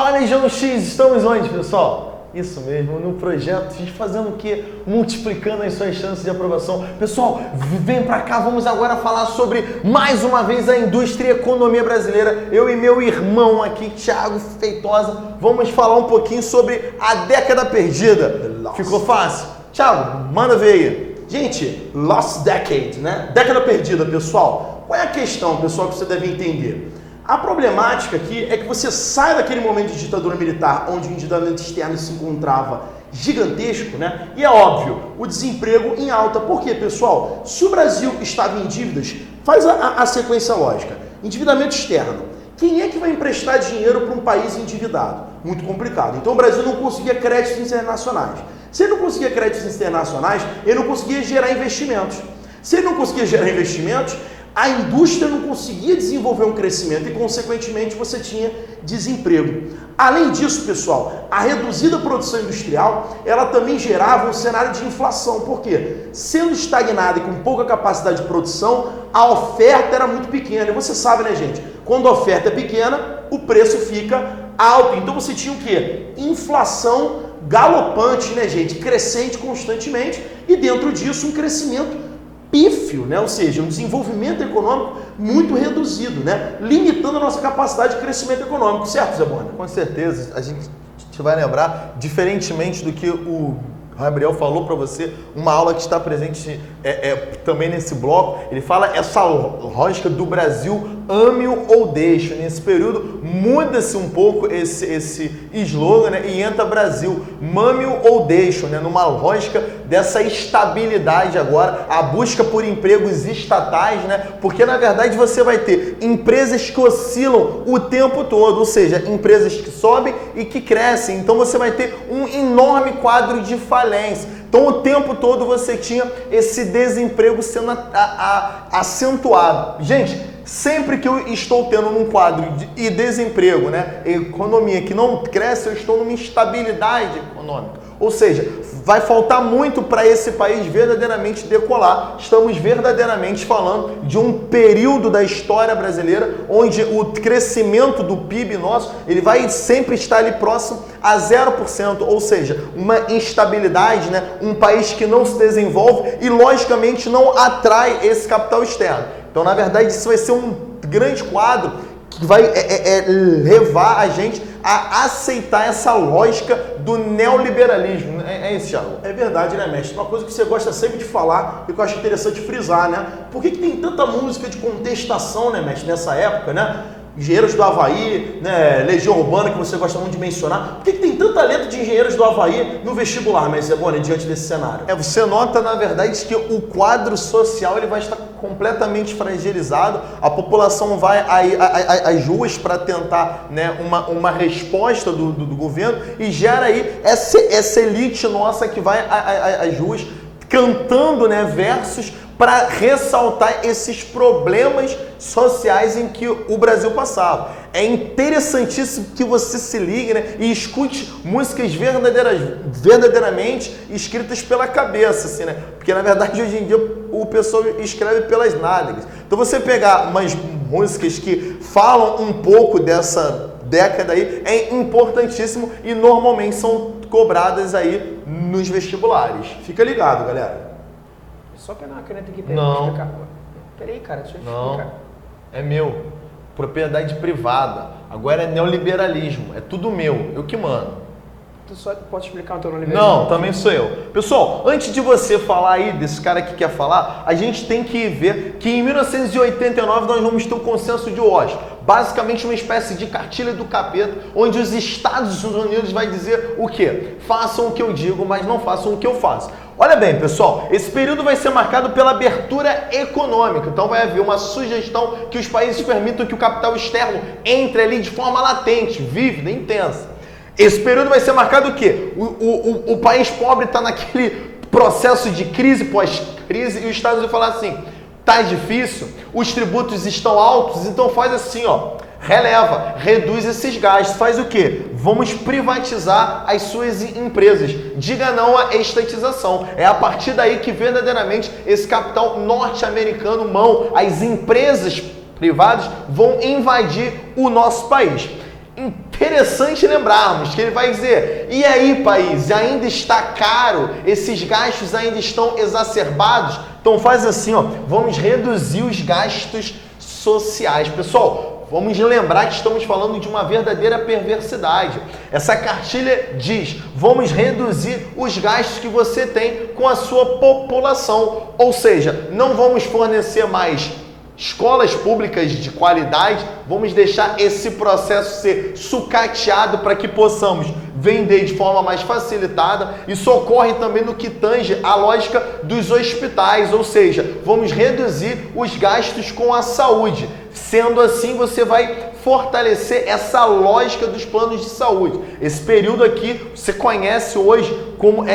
Fala, Legião X, estamos onde, pessoal? Isso mesmo, no projeto X, fazendo o quê? Multiplicando as suas chances de aprovação. Pessoal, vem pra cá, vamos agora falar sobre, mais uma vez, a indústria e economia brasileira. Eu e meu irmão aqui, Thiago Feitosa, vamos falar um pouquinho sobre a década perdida. Ficou fácil? Thiago, manda ver aí. Gente, Lost Decade, né? Década perdida, pessoal. Qual é a questão, pessoal, que você deve entender? A problemática aqui é que você sai daquele momento de ditadura militar, onde o endividamento externo se encontrava gigantesco, né? E é óbvio, o desemprego em alta. Por quê, pessoal? Se o Brasil estava em dívidas, faz a sequência lógica. Endividamento externo. Quem é que vai emprestar dinheiro para um país endividado? Muito complicado. Então o Brasil não conseguia créditos internacionais. Se ele não conseguia créditos internacionais, ele não conseguia gerar investimentos. Se ele não conseguia gerar investimentos, a indústria não conseguia desenvolver um crescimento e, consequentemente, você tinha desemprego. Além disso, pessoal, a reduzida produção industrial, ela também gerava um cenário de inflação. Por quê? Sendo estagnada e com pouca capacidade de produção, a oferta era muito pequena. E você sabe, né, gente? Quando a oferta é pequena, o preço fica alto. Então você tinha o quê? Inflação galopante, né, gente? Crescente constantemente. E dentro disso, um crescimento pífio, né? Ou seja, um desenvolvimento econômico muito reduzido, né? Limitando a nossa capacidade de crescimento econômico, certo, Zé Bona? Com certeza, a gente vai lembrar, diferentemente do que o Gabriel falou para você, uma aula que está presente também nesse bloco, ele fala essa lógica do Brasil ame-o ou deixe. Nesse período muda-se um pouco esse slogan, né? E entra Brasil, mame-o ou deixe, né? Numa lógica dessa estabilidade agora, a busca por empregos estatais, né? Porque na verdade você vai ter empresas que oscilam o tempo todo, ou seja, empresas que sobem e que crescem. Então você vai ter um enorme quadro de falência. Então o tempo todo você tinha esse desemprego sendo acentuado. Gente, sempre que eu estou tendo um quadro de desemprego, né, economia que não cresce, eu estou numa instabilidade econômica. Ou seja, vai faltar muito para esse país verdadeiramente decolar. Estamos verdadeiramente falando de um período da história brasileira onde o crescimento do PIB nosso, ele vai sempre estar ali próximo a 0%, ou seja, uma instabilidade, né? Um país que não se desenvolve e logicamente não atrai esse capital externo. Então, na verdade, isso vai ser um grande quadro que vai levar a gente a aceitar essa lógica do neoliberalismo. É isso, Thiago? É verdade, né, mestre? Uma coisa que você gosta sempre de falar e que eu acho interessante frisar, né? Por que tem tanta música de contestação, né, mestre, nessa época, né? Engenheiros do Havaí, né, Legião Urbana, que você gosta muito de mencionar. Por que tem tanta letra de Engenheiros do Havaí no vestibular, mestre Zé Bona, diante desse cenário? Você nota, na verdade, que o quadro social ele vai estar completamente fragilizado. A população vai às ruas para tentar, né, uma resposta do governo e gera aí essa elite nossa que vai às ruas cantando, né, versos para ressaltar esses problemas sociais em que o Brasil passava. É interessantíssimo que você se ligue, né, e escute músicas verdadeiramente escritas pela cabeça, assim, né? Porque na verdade hoje em dia o pessoal escreve pelas nádegas. Então você pegar umas músicas que falam um pouco dessa década aí é importantíssimo e normalmente são cobradas aí nos vestibulares. Fica ligado, galera. Só pegar uma caneta aqui pra Não. explicar. Peraí, cara, deixa eu Não, explicar. é meu. Propriedade privada. Agora é neoliberalismo. É tudo meu. Eu que mando. Tu só pode explicar o teu nome? Não, também sou eu. Pessoal, antes de você falar aí, desse cara que quer falar, a gente tem que ver que em 1989 nós vamos ter o consenso de Washington. Basicamente uma espécie de cartilha do capeta, onde os Estados Unidos vai dizer o quê? Façam o que eu digo, mas não façam o que eu faço. Olha bem, pessoal, esse período vai ser marcado pela abertura econômica. Então vai haver uma sugestão que os países permitam que o capital externo entre ali de forma latente, vívida, intensa. Esse período vai ser marcado o quê? O país pobre está naquele processo de crise pós-crise e os Estados Unidos falar assim, tá difícil, os tributos estão altos, então faz assim, ó, releva, reduz esses gastos, faz o quê? Vamos privatizar as suas empresas, diga não à estatização. É a partir daí que verdadeiramente esse capital norte-americano, as empresas privadas vão invadir o nosso país. interessante lembrarmos que ele vai dizer: e aí, país, ainda está caro? Esses gastos ainda estão exacerbados? Então faz assim, ó, vamos reduzir os gastos sociais. Pessoal, vamos lembrar que estamos falando de uma verdadeira perversidade. Essa cartilha diz: vamos reduzir os gastos que você tem com a sua população. Ou seja, não vamos fornecer mais escolas públicas de qualidade, vamos deixar esse processo ser sucateado para que possamos vender de forma mais facilitada. Isso ocorre também no que tange a lógica dos hospitais, ou seja, vamos reduzir os gastos com a saúde. Sendo assim, você vai fortalecer essa lógica dos planos de saúde. Esse período aqui você conhece hoje como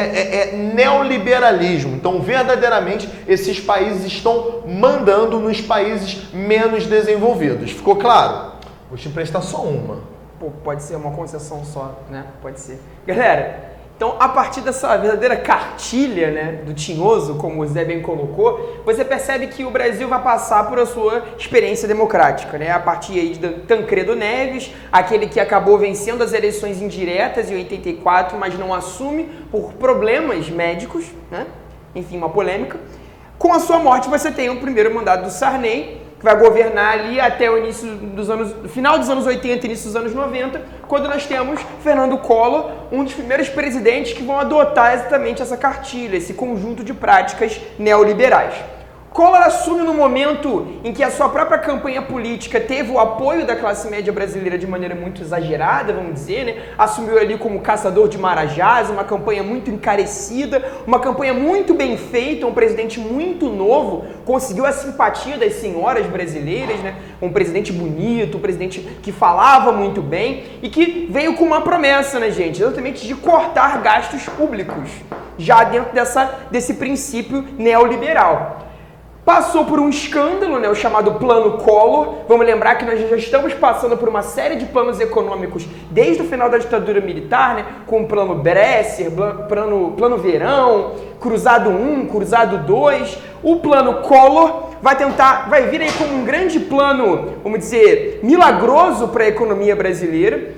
neoliberalismo. Então, verdadeiramente, esses países estão mandando nos países menos desenvolvidos. Ficou claro? Vou te emprestar só uma. Pô, pode ser uma concessão só, né? Pode ser. Galera, então, a partir dessa verdadeira cartilha, né, do Tinhoso, como o Zé bem colocou, você percebe que o Brasil vai passar por a sua experiência democrática, né? A partir aí de Tancredo Neves, aquele que acabou vencendo as eleições indiretas em 84, mas não assume por problemas médicos, né? Enfim, uma polêmica. Com a sua morte, você tem o primeiro mandato do Sarney, que vai governar ali até o início dos final dos anos 80, início dos anos 90, quando nós temos Fernando Collor, um dos primeiros presidentes que vão adotar exatamente essa cartilha, esse conjunto de práticas neoliberais. Collor assume no momento em que a sua própria campanha política teve o apoio da classe média brasileira de maneira muito exagerada, vamos dizer, né? Assumiu ali como caçador de marajás, uma campanha muito encarecida, uma campanha muito bem feita, um presidente muito novo, conseguiu a simpatia das senhoras brasileiras, né? Um presidente bonito, um presidente que falava muito bem e que veio com uma promessa, né, gente? Exatamente de cortar gastos públicos, já dentro desse princípio neoliberal. Passou por um escândalo, né, o chamado Plano Collor. Vamos lembrar que nós já estamos passando por uma série de planos econômicos desde o final da ditadura militar, né, com o Plano Bresser, plano Verão, Cruzado 1, Cruzado 2. O Plano Collor vai vir aí como um grande plano, vamos dizer, milagroso para a economia brasileira,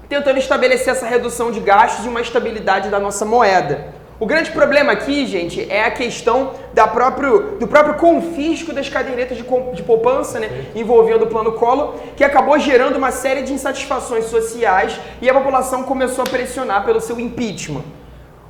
tentando estabelecer essa redução de gastos e uma estabilidade da nossa moeda. O grande problema aqui, gente, é a questão do próprio confisco das cadernetas de poupança, né, envolvendo o Plano Collor, que acabou gerando uma série de insatisfações sociais e a população começou a pressionar pelo seu impeachment.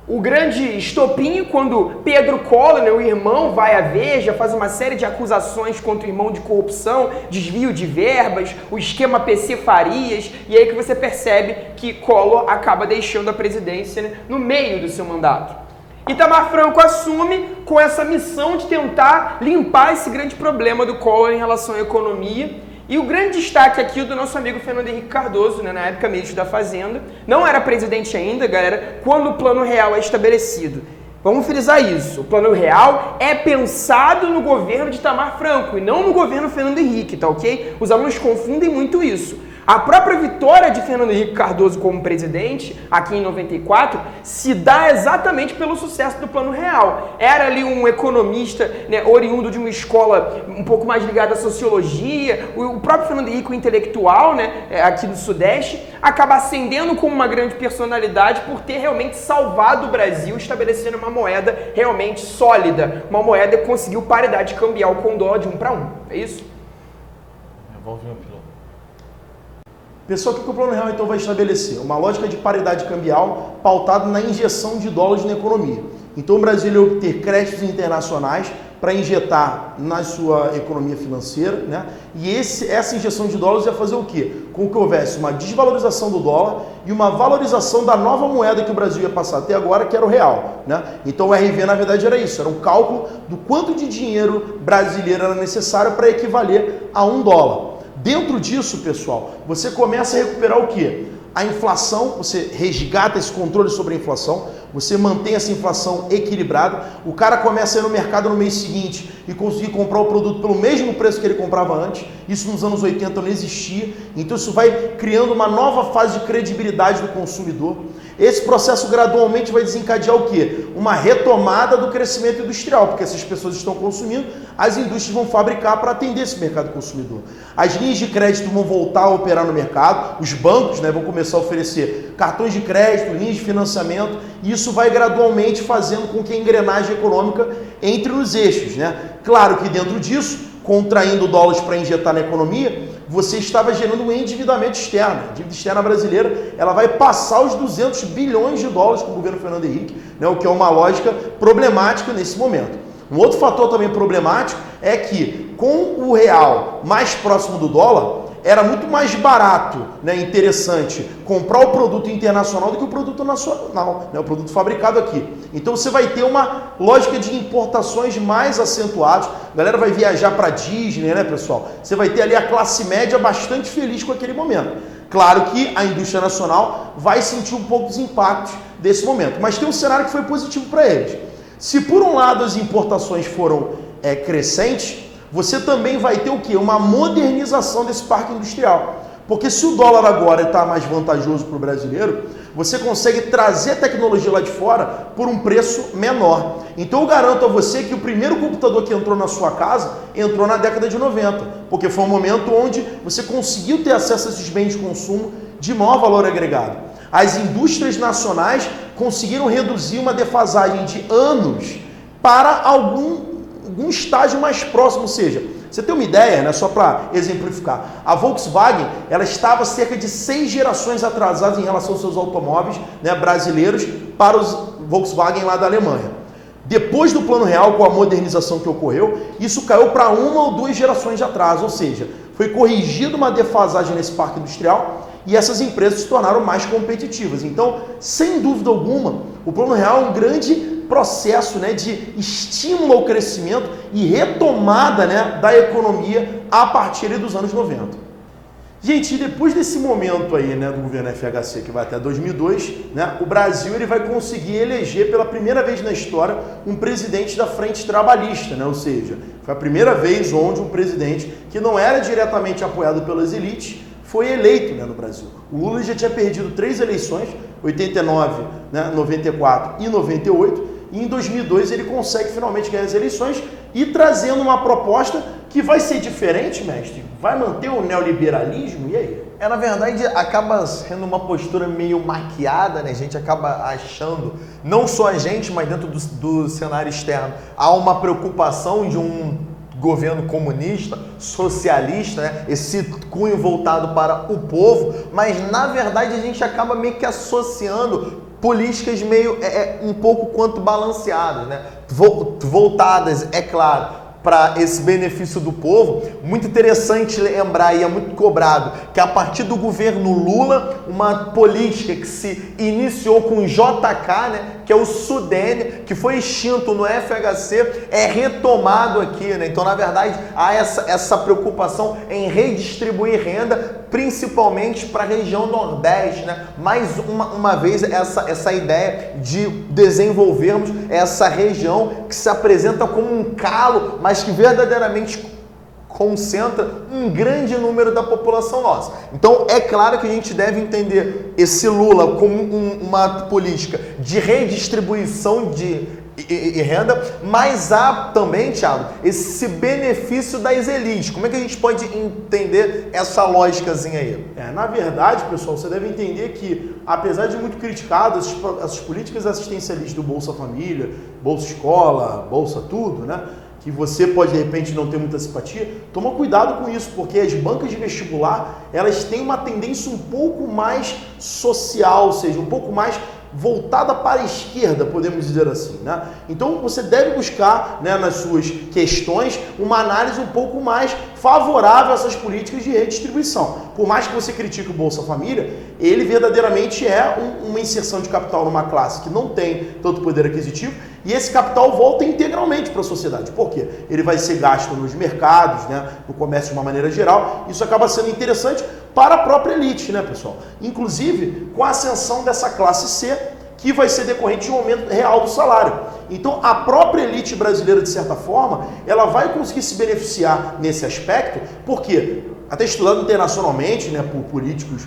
O grande estopim, quando Pedro Collor, né, o irmão, vai à Veja, faz uma série de acusações contra o irmão de corrupção, desvio de verbas, o esquema PC Farias, e aí que você percebe que Collor acaba deixando a presidência, né, no meio do seu mandato. Itamar Franco assume com essa missão de tentar limpar esse grande problema do Collor em relação à economia. E o grande destaque aqui é do nosso amigo Fernando Henrique Cardoso, né, na época ministro da Fazenda, não era presidente ainda, galera, quando o Plano Real é estabelecido. Vamos frisar isso, o Plano Real é pensado no governo de Itamar Franco e não no governo Fernando Henrique, tá ok? Os alunos confundem muito isso. A própria vitória de Fernando Henrique Cardoso como presidente, aqui em 94, se dá exatamente pelo sucesso do Plano Real. Era ali um economista, né, oriundo de uma escola um pouco mais ligada à sociologia, o próprio Fernando Henrique, o intelectual, né, aqui do Sudeste, acaba ascendendo como uma grande personalidade por ter realmente salvado o Brasil, estabelecendo uma moeda realmente sólida, uma moeda que conseguiu paridade cambial com dólar de 1 para 1. É isso? Envolve meu piloto. Pessoal, o que o Plano Real então vai estabelecer? Uma lógica de paridade cambial pautada na injeção de dólares na economia. Então o Brasil ia obter créditos internacionais para injetar na sua economia financeira, né? E essa injeção de dólares ia fazer o quê? Com que houvesse uma desvalorização do dólar e uma valorização da nova moeda que o Brasil ia passar até agora, que era o real, né? Então o RV na verdade era isso, era um cálculo do quanto de dinheiro brasileiro era necessário para equivaler a $1. Dentro disso, pessoal, você começa a recuperar o quê? A inflação, você resgata esse controle sobre a inflação, você mantém essa inflação equilibrada, o cara começa a ir no mercado no mês seguinte e conseguir comprar o produto pelo mesmo preço que ele comprava antes. Isso nos anos 80 não existia, então isso vai criando uma nova fase de credibilidade do consumidor. Esse processo gradualmente vai desencadear o quê? Uma retomada do crescimento industrial, porque essas pessoas estão consumindo, as indústrias vão fabricar para atender esse mercado consumidor. As linhas de crédito vão voltar a operar no mercado, os bancos, né, vão começar a oferecer cartões de crédito, linhas de financiamento, e isso vai gradualmente fazendo com que a engrenagem econômica entre nos eixos, né? Claro que dentro disso, contraindo dólares para injetar na economia, você estava gerando um endividamento externo. A dívida externa brasileira, ela vai passar os 200 bilhões de dólares com o governo Fernando Henrique, né, o que é uma lógica problemática nesse momento. Um outro fator também problemático é que, com o real mais próximo do dólar, era muito mais barato, né, interessante, comprar o produto internacional do que o produto nacional, né, o produto fabricado aqui. Então você vai ter uma lógica de importações mais acentuadas. A galera vai viajar para Disney, né, pessoal? Você vai ter ali a classe média bastante feliz com aquele momento. Claro que a indústria nacional vai sentir um pouco dos impactos desse momento, mas tem um cenário que foi positivo para eles. Se por um lado as importações foram crescentes, você também vai ter o quê? Uma modernização desse parque industrial. Porque se o dólar agora está mais vantajoso para o brasileiro, você consegue trazer a tecnologia lá de fora por um preço menor. Então eu garanto a você que o primeiro computador que entrou na sua casa entrou na década de 90, porque foi um momento onde você conseguiu ter acesso a esses bens de consumo de maior valor agregado. As indústrias nacionais conseguiram reduzir uma defasagem de anos para algum estágio mais próximo, ou seja, você tem uma ideia, né, só para exemplificar, a Volkswagen, ela estava cerca de 6 gerações atrasadas em relação aos seus automóveis, né, brasileiros para os Volkswagen lá da Alemanha. Depois do Plano Real, com a modernização que ocorreu, isso caiu para 1 ou 2 gerações de atraso, ou seja, foi corrigida uma defasagem nesse parque industrial e essas empresas se tornaram mais competitivas. Então, sem dúvida alguma, o Plano Real é um grande processo, né, de estímulo ao crescimento e retomada, né, da economia a partir dos anos 90. Gente, depois desse momento aí, né, do governo FHC, que vai até 2002, né, o Brasil ele vai conseguir eleger pela primeira vez na história um presidente da Frente Trabalhista, né, ou seja, foi a primeira vez onde um presidente que não era diretamente apoiado pelas elites foi eleito, né, no Brasil. O Lula já tinha perdido 3 eleições, 89, né, 94 e 98, e em 2002 ele consegue finalmente ganhar as eleições e trazendo uma proposta que vai ser diferente, mestre? Vai manter o neoliberalismo? E aí? Na verdade, acaba sendo uma postura meio maquiada, né? A gente acaba achando, não só a gente, mas dentro do cenário externo, há uma preocupação de um governo comunista, socialista, né? Esse cunho voltado para o povo, mas na verdade a gente acaba meio que associando políticas meio um pouco quanto balanceadas, né? Voltadas, é claro, para esse benefício do povo. Muito interessante lembrar, e é muito cobrado, que a partir do governo Lula, uma política que se iniciou com o JK, né, que é o Sudene, que foi extinto no FHC, é retomado aqui, né? Então, na verdade, há essa preocupação em redistribuir renda, principalmente para a região Nordeste, né? Mais uma vez, essa ideia de desenvolvermos essa região que se apresenta como um calo, mas que verdadeiramente concentra um grande número da população nossa. Então, é claro que a gente deve entender esse Lula como uma política de redistribuição de renda, mas há também, Thiago, esse benefício das elites. Como é que a gente pode entender essa lógicazinha aí? Na verdade, pessoal, você deve entender que, apesar de muito criticadas essas políticas assistencialistas do Bolsa Família, Bolsa Escola, Bolsa Tudo, né? Que você pode, de repente, não ter muita simpatia, toma cuidado com isso, porque as bancas de vestibular, elas têm uma tendência um pouco mais social, ou seja, um pouco mais voltada para a esquerda, podemos dizer assim, né? Então você deve buscar, né, nas suas questões uma análise um pouco mais favorável a essas políticas de redistribuição. Por mais que você critique o Bolsa Família, ele verdadeiramente é uma inserção de capital numa classe que não tem tanto poder aquisitivo, e esse capital volta integralmente para a sociedade. Por quê? Ele vai ser gasto nos mercados, né, no comércio de uma maneira geral. Isso acaba sendo interessante para a própria elite, né, pessoal? Inclusive, com a ascensão dessa classe C, que vai ser decorrente de um aumento real do salário. Então, a própria elite brasileira, de certa forma, ela vai conseguir se beneficiar nesse aspecto, porque até estudado internacionalmente, né, por políticos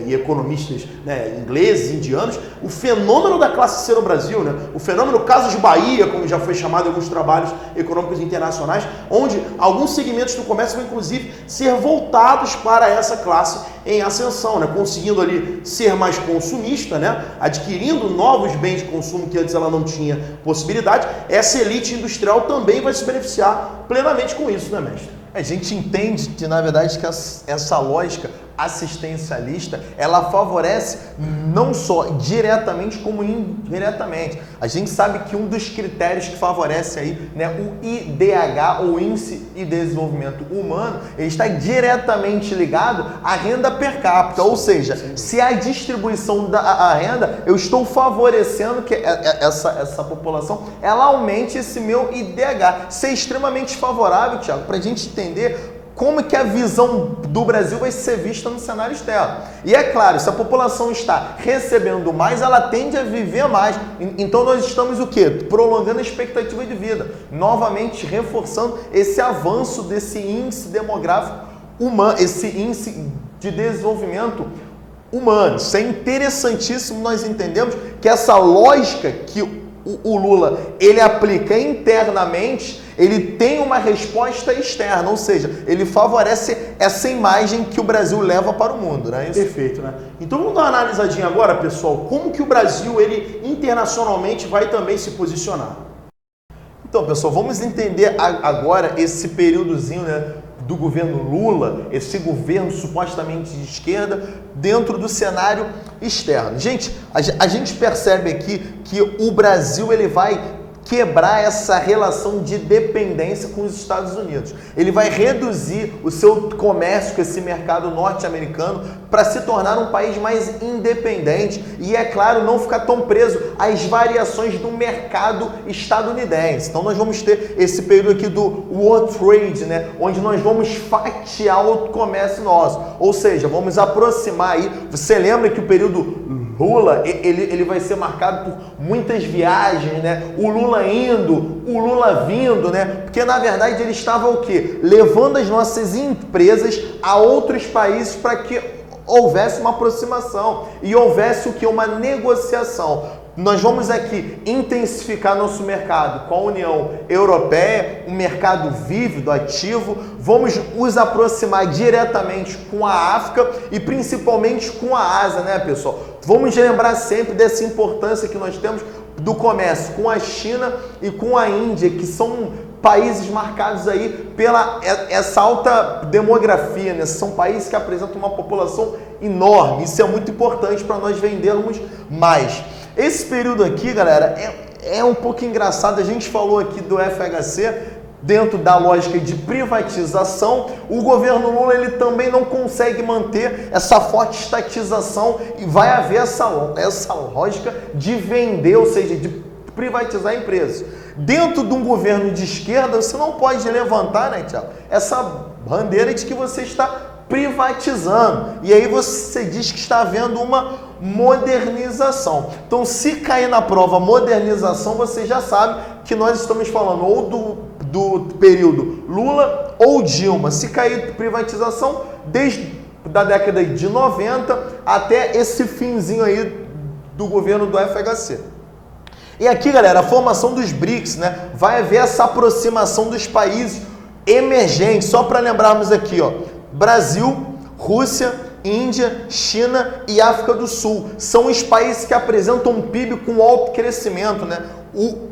e economistas, né, ingleses, indianos, o fenômeno da classe C no Brasil, né, o fenômeno Casas Bahia, como já foi chamado em alguns trabalhos econômicos internacionais, onde alguns segmentos do comércio vão inclusive ser voltados para essa classe em ascensão, né, conseguindo ali ser mais consumista, né, adquirindo novos bens de consumo que antes ela não tinha possibilidade. Essa elite industrial também vai se beneficiar plenamente com isso, né, mestre? A gente entende que, na verdade, que essa lógica assistencialista, ela favorece não só diretamente como indiretamente. A gente sabe que um dos critérios que favorece aí, né, o IDH, ou Índice de Desenvolvimento Humano, ele está diretamente ligado à renda per capita, ou seja, se a distribuição da renda, eu estou favorecendo que essa população, ela aumente esse meu IDH. Isso é extremamente favorável, Thiago, para a gente entender como que a visão do Brasil vai ser vista no cenário externo. E é claro, se a população está recebendo mais, ela tende a viver mais. Então nós estamos o quê? Prolongando a expectativa de vida. Novamente reforçando esse avanço desse índice demográfico humano, esse índice de desenvolvimento humano. Isso é interessantíssimo, nós entendemos que essa lógica que o Lula, ele aplica internamente, ele tem uma resposta externa, ou seja, ele favorece essa imagem que o Brasil leva para o mundo, não é isso? Perfeito, né? Então vamos dar uma analisadinha agora, pessoal, como que o Brasil, ele internacionalmente vai também se posicionar. Então, pessoal, vamos entender agora esse períodozinho, né, do governo Lula, esse governo supostamente de esquerda, dentro do cenário externo. Gente, a gente percebe aqui que o Brasil, ele vai quebrar essa relação de dependência com os Estados Unidos. Ele vai reduzir o seu comércio com esse mercado norte-americano para se tornar um país mais independente e, é claro, não ficar tão preso às variações do mercado estadunidense. Então nós vamos ter esse período aqui do World Trade, né, onde nós vamos fatiar o comércio nosso. Ou seja, vamos aproximar aí. Você lembra que o período Lula, ele vai ser marcado por muitas viagens, né? O Lula indo, o Lula vindo, né? Porque na verdade ele estava o quê? Levando as nossas empresas a outros países para que houvesse uma aproximação e houvesse o quê? Uma negociação. Nós vamos aqui intensificar nosso mercado com a União Europeia, um mercado vívido, ativo. Vamos nos aproximar diretamente com a África e principalmente com a Ásia, né, pessoal? Vamos lembrar sempre dessa importância que nós temos do comércio com a China e com a Índia, que são países marcados aí pela essa alta demografia, né? São países que apresentam uma população enorme. Isso é muito importante para nós vendermos mais. Esse período aqui, galera, é um pouco engraçado. A gente falou aqui do FHC, dentro da lógica de privatização. O governo Lula, ele também não consegue manter essa forte estatização e vai haver essa lógica de vender, ou seja, de privatizar empresas. Dentro de um governo de esquerda, você não pode levantar, né, Thiago, essa bandeira de que você está privatizando. E aí você diz que está havendo uma modernização. Então, se cair na prova modernização, você já sabe que nós estamos falando ou do período Lula ou Dilma. Se cair privatização, desde da década de 90 até esse finzinho aí do governo do FHC. E aqui, galera, a formação dos BRICS, né? Vai haver essa aproximação dos países emergentes. Só para lembrarmos aqui, ó, Brasil, Rússia, Índia, China e África do Sul. São os países que apresentam um PIB com alto crescimento, né?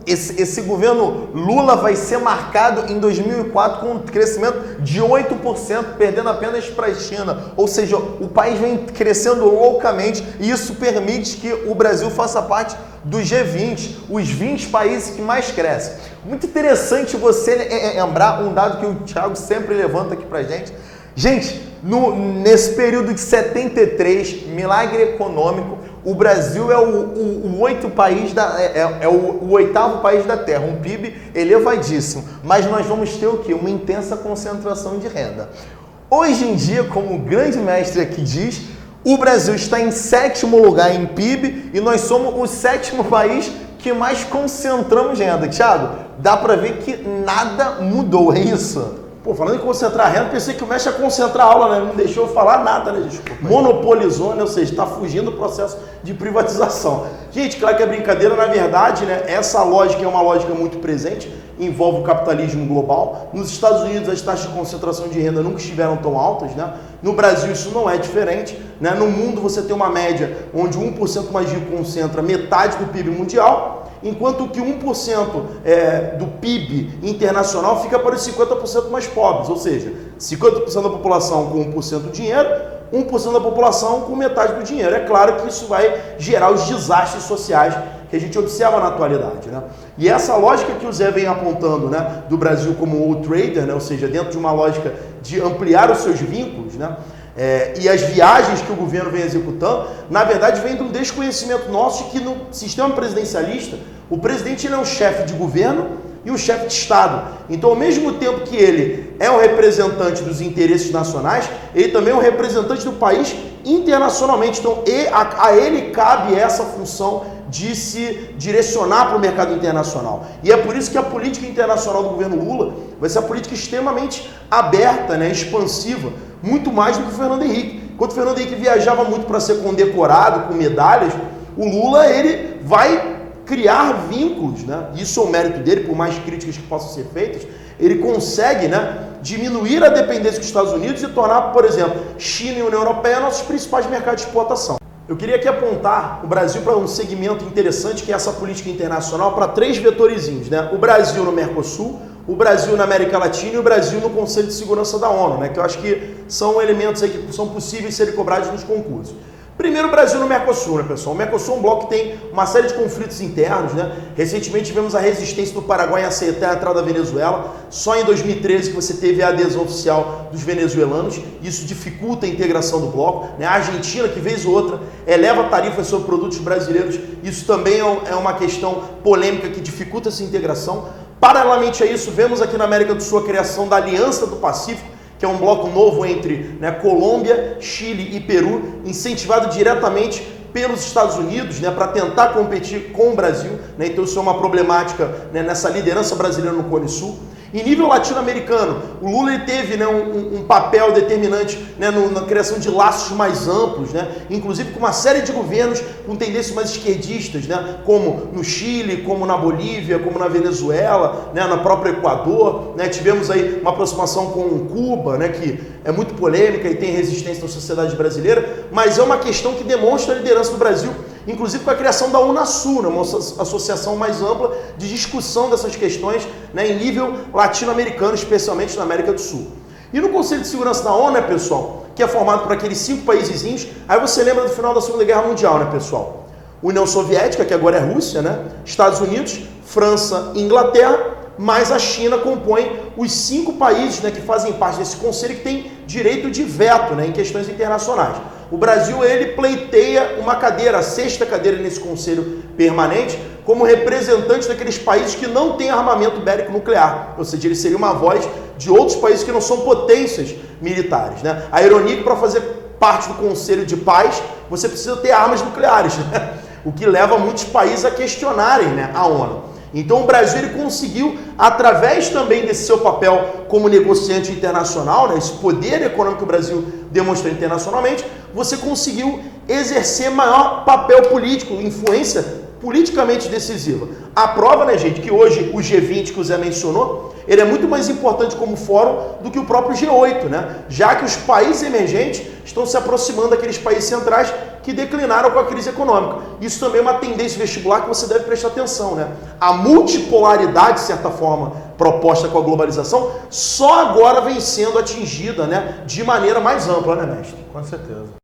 Esse governo Lula vai ser marcado em 2004 com um crescimento de 8%, perdendo apenas para a China. Ou seja, o país vem crescendo loucamente e isso permite que o Brasil faça parte do G20, os 20 países que mais crescem. Muito interessante você lembrar um dado que o Thiago sempre levanta aqui para gente. Gente, nesse período de 73, milagre econômico, o Brasil é o oitavo país da Terra, um PIB elevadíssimo, mas nós vamos ter o quê? Uma intensa concentração de renda. Hoje em dia, como o grande mestre aqui diz, o Brasil está em 7º lugar em PIB e nós somos o 7º país que mais concentramos renda. Thiago, dá para ver que nada mudou, é isso? Pô, falando em concentrar a renda, pensei que o mestre ia concentrar a aula, né? Não deixou eu falar nada, né, gente? Monopolizou, né? Ou seja, está fugindo do processo de privatização. Gente, claro que é brincadeira, na verdade, né? Essa lógica é uma lógica muito presente, envolve o capitalismo global. Nos Estados Unidos, as taxas de concentração de renda nunca estiveram tão altas, né? No Brasil, isso não é diferente, né? No mundo, você tem uma média onde 1% mais rico concentra metade do PIB mundial, enquanto que 1% do PIB internacional fica para os 50% mais pobres, ou seja, 50% da população com 1% do dinheiro, 1% da população com metade do dinheiro. É claro que isso vai gerar os desastres sociais que a gente observa na atualidade, né? E essa lógica que o Zé vem apontando, né, do Brasil como o trader, né, ou seja, dentro de uma lógica de ampliar os seus vínculos, né, e as viagens que o governo vem executando, na verdade vem de um desconhecimento nosso de que no sistema presidencialista, o presidente ele é um chefe de governo e um chefe de Estado. Então, ao mesmo tempo que ele é um representante dos interesses nacionais, ele também é um representante do país internacionalmente. Então, a ele cabe essa função de se direcionar para o mercado internacional. E é por isso que a política internacional do governo Lula vai ser uma política extremamente aberta, né, expansiva, muito mais do que o Fernando Henrique. Enquanto o Fernando Henrique viajava muito para ser condecorado com medalhas, o Lula ele vai criar vínculos, né? Isso é o mérito dele, por mais críticas que possam ser feitas, ele consegue, né, diminuir a dependência dos Estados Unidos e tornar, por exemplo, China e União Europeia nossos principais mercados de exportação. Eu queria aqui apontar o Brasil para um segmento interessante, que é essa política internacional, para 3 vetorizinhos, né? O Brasil no Mercosul, o Brasil na América Latina e o Brasil no Conselho de Segurança da ONU, né? Que eu acho que são elementos aí que são possíveis serem cobrados nos concursos. Primeiro, o Brasil no Mercosul, né, pessoal? O Mercosul é um bloco que tem uma série de conflitos internos, né? Recentemente tivemos a resistência do Paraguai em aceitar a entrada da Venezuela. Só em 2013 que você teve a adesão oficial dos venezuelanos. Isso dificulta a integração do bloco, né? A Argentina, que vez ou outra, eleva tarifas sobre produtos brasileiros. Isso também é uma questão polêmica que dificulta essa integração. Paralelamente a isso, vemos aqui na América do Sul a criação da Aliança do Pacífico, que é um bloco novo entre, né, Colômbia, Chile e Peru, incentivado diretamente pelos Estados Unidos, né, para tentar competir com o Brasil, né? Então isso é uma problemática, né, nessa liderança brasileira no Cone Sul. Em nível latino-americano, o Lula ele teve, né, um papel determinante, né, na criação de laços mais amplos, né, inclusive com uma série de governos com tendências mais esquerdistas, né, como no Chile, como na Bolívia, como na Venezuela, né, no próprio Equador, né, tivemos aí uma aproximação com Cuba, né, que é muito polêmica e tem resistência na sociedade brasileira, mas é uma questão que demonstra a liderança do Brasil, inclusive com a criação da Unasul, né, uma associação mais ampla de discussão dessas questões, né, em nível latino-americano, especialmente na América do Sul. E no Conselho de Segurança da ONU, né, pessoal, que é formado por aqueles 5 paísezinhos, aí você lembra do final da Segunda Guerra Mundial, né, pessoal? União Soviética, que agora é Rússia, né? Estados Unidos, França e Inglaterra, mas a China compõe os 5 países, né, que fazem parte desse conselho que tem direito de veto, né, em questões internacionais. O Brasil, ele pleiteia uma cadeira, a 6ª cadeira nesse conselho permanente, como representante daqueles países que não têm armamento bélico nuclear, ou seja, ele seria uma voz de outros países que não são potências militares, né? A ironia é que para fazer parte do Conselho de Paz, você precisa ter armas nucleares, né? O que leva muitos países a questionarem, né, a ONU. Então o Brasil ele conseguiu, através também desse seu papel como negociante internacional, né, esse poder econômico que o Brasil demonstrou internacionalmente, você conseguiu exercer maior papel político, influência politicamente decisiva. A prova, né, gente, que hoje o G20 que o Zé mencionou, ele é muito mais importante como fórum do que o próprio G8, né? Já que os países emergentes estão se aproximando daqueles países centrais que declinaram com a crise econômica. Isso também é uma tendência vestibular que você deve prestar atenção, né? A multipolaridade, de certa forma, proposta com a globalização, só agora vem sendo atingida, né, de maneira mais ampla, né, mestre? Com certeza.